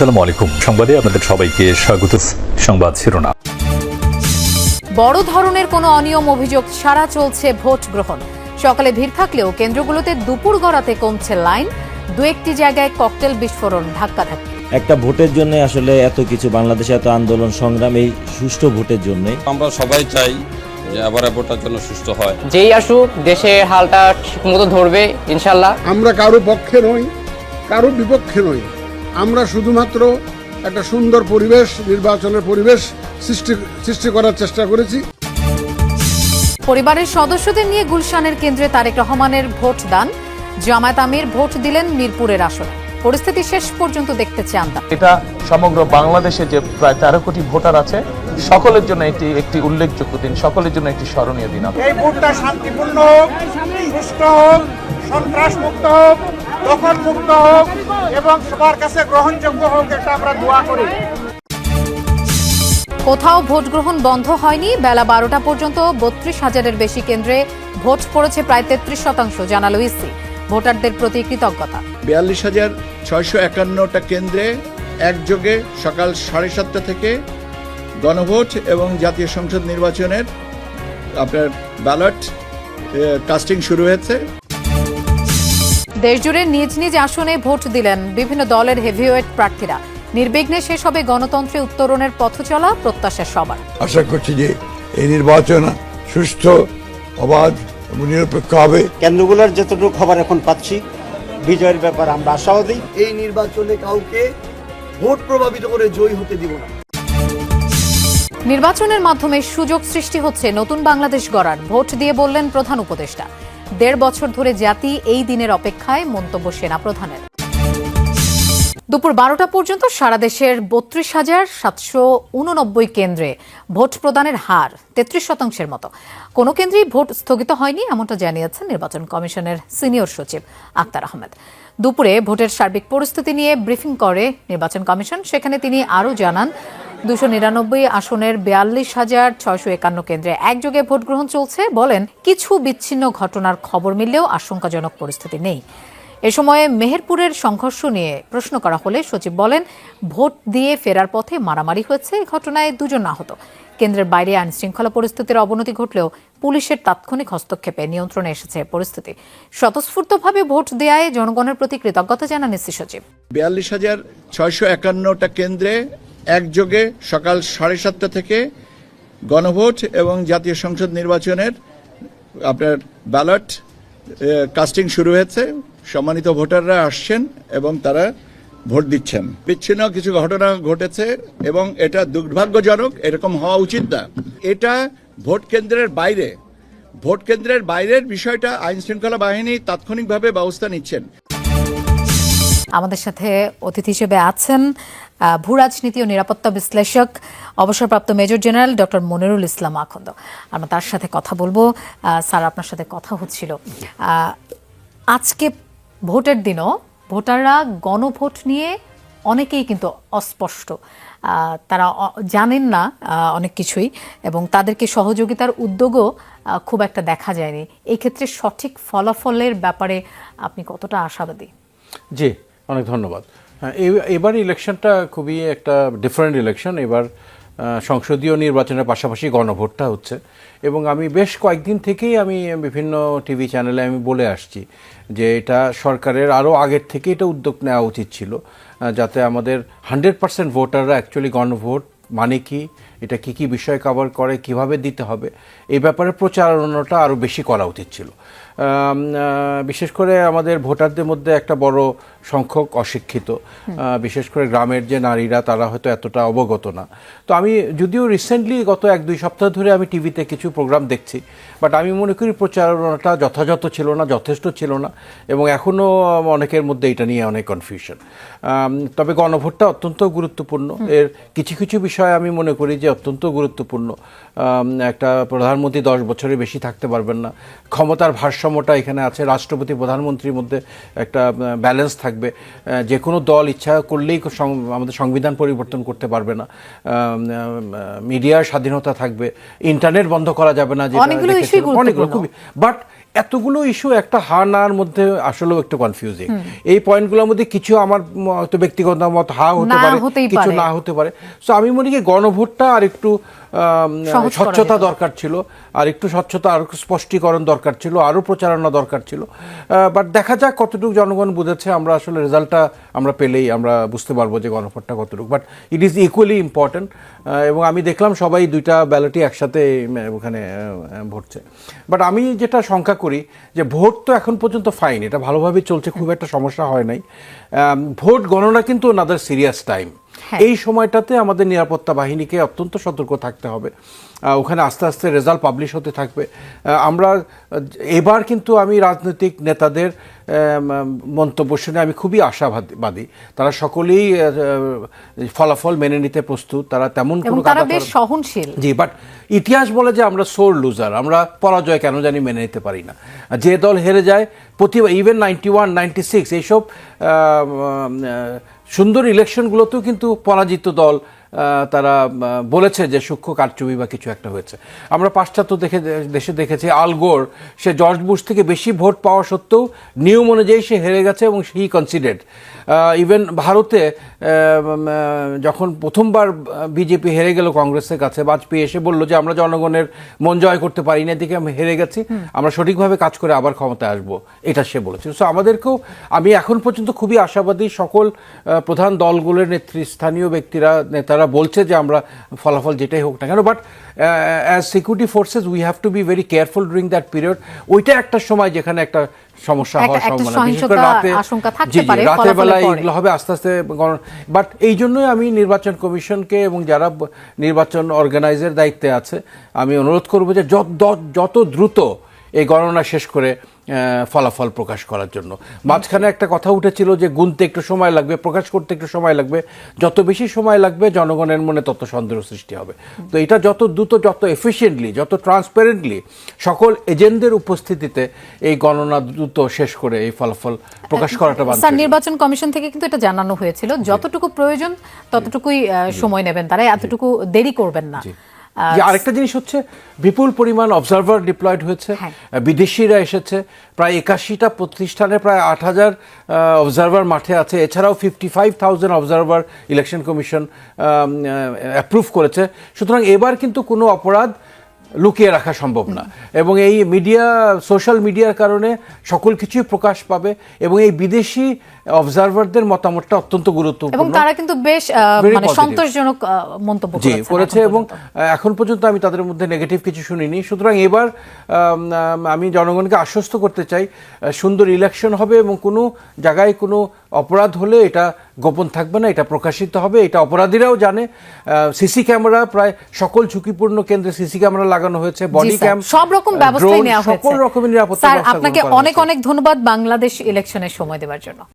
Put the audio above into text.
আসসালামু আলাইকুম। সংবাদে আপনাদের সবাইকে স্বাগত। সংবাদ শিরোনাম। বড় ধরনের কোনো অনিয়ম অভিযোগ ছাড়া চলছে ভোট গ্রহণ। সকালে ভিড় থাকলেও কেন্দ্রগুলোতে দুপুর গড়াতে কমছে লাইন। দু একটি জায়গায় ককটেল বিস্ফোরণ, ধাক্কাধাক্কি। একটা ভোটের জন্য আসলে এত কিছু, বাংলাদেশে এত আন্দোলন সংগ্রাম এই সুষ্ঠু ভোটের জন্য। আমরা সবাই চাই যে আবার ভোটটা যেন সুষ্ঠু হয়। যেই আসুক দেশের হালটা ঠিকমতো ধরবে ইনশাল্লাহ। আমরা কারো পক্ষে নই, কারো বিপক্ষে নই। আমরা শুধুমাত্র একটা সুন্দর পরিবেশ, নির্বাচনের পরিবেশ সৃষ্টি করার চেষ্টা করেছি। পরিবারের সদস্যদের নিয়ে গুলশানের কেন্দ্রে তারেক রহমানের ভোট দান। জামায়াত আমির ভোট দিলেন মিরপুরের আসনে। পরিস্থিতি শেষ পর্যন্ত দেখতে চান না। এটা সমগ্র বাংলাদেশে যে প্রায় 13 কোটি ভোটার আছে, সকলের জন্য এটি একটি উল্লেখযোগ্য দিন, সকলের জন্য একটি স্মরণীয় দিন। এই ভোটটা শান্তিপূর্ণ হোক, সুষ্ঠু হোক, সন্ত্রাস মুক্ত হোক, দখল মুক্ত হোক এবং সবার কাছে গ্রহণযোগ্য হোক, এটা আমরা দোয়া করি। কোথাও ভোট গ্রহণ বন্ধ হয়নি। বেলা 12টা পর্যন্ত 32,000-এর বেশি কেন্দ্রে ভোট পড়েছে প্রায় 33%, জানালো ইসি। ভোটারদের প্রতি কৃতজ্ঞতা। 42,651টা কেন্দ্রে একযোগে সকাল 7:30 থেকে গণভোট এবং জাতীয় সংসদ নির্বাচনের আপনার ব্যালট কাস্টিং শুরু হয়েছে। দেশজুড়ে নিজ নিজ আসনে ভোট দিলেন বিভিন্ন দলের হেভিওয়েট প্রার্থীরা। নির্বিঘ্নে শেষ হবে গণতন্ত্রে উত্তরণের পথ চলা, প্রত্যাশা সবার। আশা করছি যে এই নির্বাচন সুষ্ঠু, অবাধ এবং নিরপেক্ষ হবে। কেন্দ্রগুলোর যতটুকু খবর এখন পাচ্ছি, বিজয়ের ব্যাপার আমরা আশাবাদী। এই নির্বাচনে কাউকে ভোট প্রভাবিত করে জয়ী হতে দিব না। নির্বাচনের মাধ্যমে সুযোগ সৃষ্টি হচ্ছে নতুন বাংলাদেশ গড়ার, ভোট দিয়ে বললেন প্রধান উপদেষ্টা। 1.5 বছর ধরে জাতি এই দিনের অপেক্ষায়, মন্তব্য সেনাপ্রধানের। দুপুর 12টা পর্যন্ত সারা দেশের 32,789 কেন্দ্রে ভোট প্রদানের হার 33%-এর মতো। কোনো কেন্দ্রেই ভোট স্থগিত হয়নি, এমনটা জানিয়েছেন নির্বাচন কমিশনের সিনিয়র সচিব আক্তার আহমেদ। দুপুরে ভোটের সার্বিক পরিস্থিতি নিয়ে ব্রিফিং করে নির্বাচন কমিশন। সেখানে তিনি আরও জানান, 299 আসনের 42,651 কেন্দ্রে একযোগে ভোট গ্রহণ চলছে। বলেন, কিছু বিচ্ছিন্ন ঘটনার খবর মিললেও আশঙ্কাজনক পরিস্থিতি নেই। এ সময়ে মেহেরপুরের সংঘর্ষ নিয়ে প্রশ্ন করা হলে সচিব বলেন, ভোট দিয়ে ফেরার পথে মারামারি হয়েছে। ঘটনায় 2 জন আহত। কেন্দ্রের বাইরে আইন শৃঙ্খলা পরিস্থিতির অবনতি ঘটলেও পুলিশের তাৎক্ষণিক হস্তক্ষেপে নিয়ন্ত্রণে এসেছে পরিস্থিতি। স্বতঃস্ফূর্তভাবে ভোট দেয়ায় জনগণের প্রতি কৃতজ্ঞতা জানান ইসি সচিব। 42,651টা কেন্দ্রে একযোগে সকাল 7:30 থেকে গণভোট এবং জাতীয় সংসদ নির্বাচনের আপনার ব্যালট কাস্টিং শুরু হয়েছে। সম্মানিত ভোটাররা আসছেন এবং তারা ভোট দিচ্ছেন। বিচ্ছিন্ন কিছু ঘটনা ঘটেছে এবং এটা দুর্ভাগ্যজনক, এরকম হওয়া উচিত না। এটা ভোট কেন্দ্রের বাইরে, ভোট কেন্দ্রের বাইরের বিষয়টা আইন শৃঙ্খলা বাহিনী তাৎক্ষণিকভাবে ব্যবস্থা নিচ্ছেন। আমাদের সাথে অতিথি হিসেবে আছেন ভূ রাজনীতি ও নিরাপত্তা বিশ্লেষক অবসরপ্রাপ্ত মেজর জেনারেল ডক্টর মনিরুল ইসলাম আখন্দ। আমরা তার সাথে কথা বলবো। স্যার, আপনার সাথে কথা হচ্ছিল, আজকে ভোটের দিনও ভোটাররা গণভোট নিয়ে অনেকেই কিন্তু অস্পষ্ট, তারা জানেন না অনেক কিছুই, এবং তাদেরকে সহযোগিতার উদ্যোগও খুব একটা দেখা যায়নি। এই ক্ষেত্রে সঠিক ফলাফলের ব্যাপারে আপনি কতটা আশাবাদী? জি, অনেক ধন্যবাদ। এবার ইলেকশনটা খুবই একটা ডিফারেন্ট ইলেকশন। এবার সংসদীয় নির্বাচনের পাশাপাশি গণভোটটা হচ্ছে, এবং আমি বেশ কয়েকদিন থেকেই আমি বিভিন্ন টিভি চ্যানেলে আমি বলে আসছি যে এটা সরকারের আরও আগের থেকে এটা উদ্যোগ নেওয়া উচিত ছিল, যাতে আমাদের 100% ভোটাররা অ্যাকচুয়ালি গণভোট মানে কি, এটা কি কি বিষয় কভার করে, কিভাবে দিতে হবে, এই ব্যাপারে প্রচারণাটা আরও বেশি করা উচিত ছিল। বিশেষ করে আমাদের ভোটারদের মধ্যে একটা বড় সংখ্যক অশিক্ষিত, বিশেষ করে গ্রামের যে নারীরা, তারা হয়তো এতটা অবগত না। তো আমি যদিও রিসেন্টলি গত 1-2 সপ্তাহ ধরে আমি টিভিতে কিছু প্রোগ্রাম দেখছি, বাট আমি মনে করি প্রচারণাটা যথাযথ ছিল না, যথেষ্ট ছিল না, এবং এখনও অনেকের মধ্যে এটা নিয়ে অনেক কনফিউশন। তবে গণভোটটা অত্যন্ত গুরুত্বপূর্ণ। এর কিছু কিছু বিষয় আমি মনে করি যে অত্যন্ত গুরুত্বপূর্ণ। একটা প্রধানমন্ত্রী 10 বছরের বেশি থাকতে পারবেন না, ক্ষমতার ভারসাম্যটা এখানে আছে, রাষ্ট্রপতি প্রধানমন্ত্রীর মধ্যে একটা ব্যালেন্স থাকবে। যে কোনো দল ইচ্ছা করলেই আমাদের সংবিধান পরিবর্তন করতে পারবে না, মিডিয়ার স্বাধীনতা থাকবে, ইন্টারনেট বন্ধ করা যাবে না, যেটা অনেকগুলো খুবই, বাট এতগুলো ইস্যু একটা হা নার মধ্যে আসলেও একটু কনফিউজিং। এই পয়েন্টগুলোর মধ্যে কিছু আমার হয়তো ব্যক্তিগত মত হা হতে পারে, কিছু না হতে পারে। সো আমি মনে করি গণভোটটা আর একটু স্বচ্ছতা দরকার ছিল, আর একটু স্বচ্ছতা, আর স্পষ্টীকরণ দরকার ছিল, আরও প্রচারণা দরকার ছিল। বাট দেখা যাক কতটুকু জনগণ বুঝেছে। আমরা আসলে রেজাল্টটা আমরা পেলেই আমরা বুঝতে পারবো যে গণভোটটা কতটুকু। But it is equally important. এবং আমি দেখলাম সবাই দুইটা ব্যালটই একসাথে ওখানে ভরছে। বাট আমি যেটা শঙ্কা করি যে ভোট তো এখন পর্যন্ত ফাইন, এটা ভালোভাবে চলছে, খুব একটা সমস্যা হয় নাই। ভোট গণনা কিন্তু আনাদার সিরিয়াস টাইম। এই সময়টাতে আমাদের নিরাপত্তা বাহিনীকে অত্যন্ত সতর্ক থাকতে হবে। ওখানে আস্তে আস্তে রেজাল্ট পাবলিশ হতে থাকবে। আমরা এবার কিন্তু আমি রাজনৈতিক নেতাদের মন্তব্য শুনে আমি খুবই আশাবাদী। তারা সকলেই ফলাফল মেনে নিতে প্রস্তুত, তারা তেমন কোনো সহনশীল। জি, বাট ইতিহাস বলে যে আমরা সোর লুজার, আমরা পরাজয় কেন জানি মেনে নিতে পারি না। যে দল হেরে যায় প্রতিবার, ইভেন 91, 96 এইসব সুন্দর ইলেকশনগুলোতেও কিন্তু পরাজিত দল তারা বলেছে যে সূক্ষ্ম কারচুপি বা কিছু একটা হয়েছে। আমরা পাশ্চাত্য দেশে দেখেছি, আল গোর সে জর্জ বুশ থেকে বেশি ভোট পাওয়া সত্ত্বেও নিয়ম অনুযায়ী সে হেরে গেছে এবং হি কনসিডার্ড। ইভেন ভারতে যখন প্রথমবার বিজেপি হেরে গেল কংগ্রেসের কাছে, বাজপেয়ী এসে বললো যে আমরা জনগণের মন জয় করতে পারি না, এদিকে আমি হেরে গেছি, আমরা সঠিকভাবে কাজ করে আবার ক্ষমতায় আসবো, এটা সে বলেছিল। সো আমাদেরকেও, আমি এখন পর্যন্ত খুবই আশাবাদী। সকল প্রধান দলগুলোর নেতৃস্থানীয় নেতারা বলছে যে আমরা ফলাফল যেটাই হোক না কেন, but as security forces we have to be very careful during that period. ওইটা একটা সময় যেখানে একটা সমস্যা হওয়ার সম্ভাবনা, বিশেষ করে রাতের বেলায় এগুলো হবে আস্তে আস্তে। বাট এই জন্যই আমি নির্বাচন কমিশনকে এবং যারা নির্বাচন অর্গানাইজের দায়িত্বে আছে, আমি অনুরোধ করবো যে যত দ্রুত এই গণনা শেষ করে ফলাফল প্রকাশ করার জন্য। মাঝখানে একটা কথা উঠেছিল যে গুনতে একটু সময় লাগবে, প্রকাশ করতে একটু সময় লাগবে। যত বেশি সময় লাগবে জনগণের মনে তত সন্দেহ সৃষ্টি হবে। তো এটা যত দ্রুত, যত এফিশিয়েন্টলি, যত ট্রান্সপারেন্টলি সকল এজেন্টদের উপস্থিতিতে এই গণনা দ্রুত শেষ করে এই ফলাফল প্রকাশ করাটা বাঞ্ছনীয়। স্যার, নির্বাচন কমিশন থেকে কিন্তু এটা জানানো হয়েছিল, যতটুকু প্রয়োজন ততটুকুই সময় নেবেন তারা, এতটুকু দেরি করবেন না। আরেকটা জিনিস হচ্ছে, বিপুল পরিমাণ অবজারভার ডিপ্লয়েড হয়েছে, বিদেশিরা এসেছে, প্রায় 81টা প্রতিষ্ঠানে প্রায় 8000 অবজারভার মাঠে আছে। এছাড়াও 55,000 অবজারভার ইলেকশন কমিশন অ্যাপ্রুভ করেছে। সুতরাং এবার কিন্তু কোনো অপরাধ লুকিয়ে রাখা সম্ভব না, এবং এই সোশ্যাল মিডিয়ার কারণে সকল কিছুই প্রকাশ পাবে, এবং এই বিদেশি অবজারভারদের মতামতটা অত্যন্ত গুরুত্বপূর্ণ এবং তারা কিন্তু বেশ সন্তোষজনক মন্তব্য করেছে, এবং এখন পর্যন্ত আমি তাদের মধ্যে নেগেটিভ কিছু শুনিনি। সুতরাং এবার আমি জনগণকে আশ্বস্ত করতে চাই, সুন্দর ইলেকশন হবে এবং কোনো জায়গায় কোনো অপরাধ হলে এটা গোপন থাকবে না, এটা প্রকাশিত হবে। এটা অপরাধীরাও জানে। সিসি ক্যামেরা, প্রায় সকল ঝুঁকিপূর্ণ কেন্দ্রে সিসি ক্যামেরা লাগানো হয়েছে, বডি ক্যাম, সব রকম ব্যবস্থা নেওয়া হয়েছে। সকল রকমের নিরাপত্তা। স্যার, আপনাকে অনেক অনেক ধন্যবাদ বাংলাদেশ ইলেকশনের সময় দেওয়ার জন্য।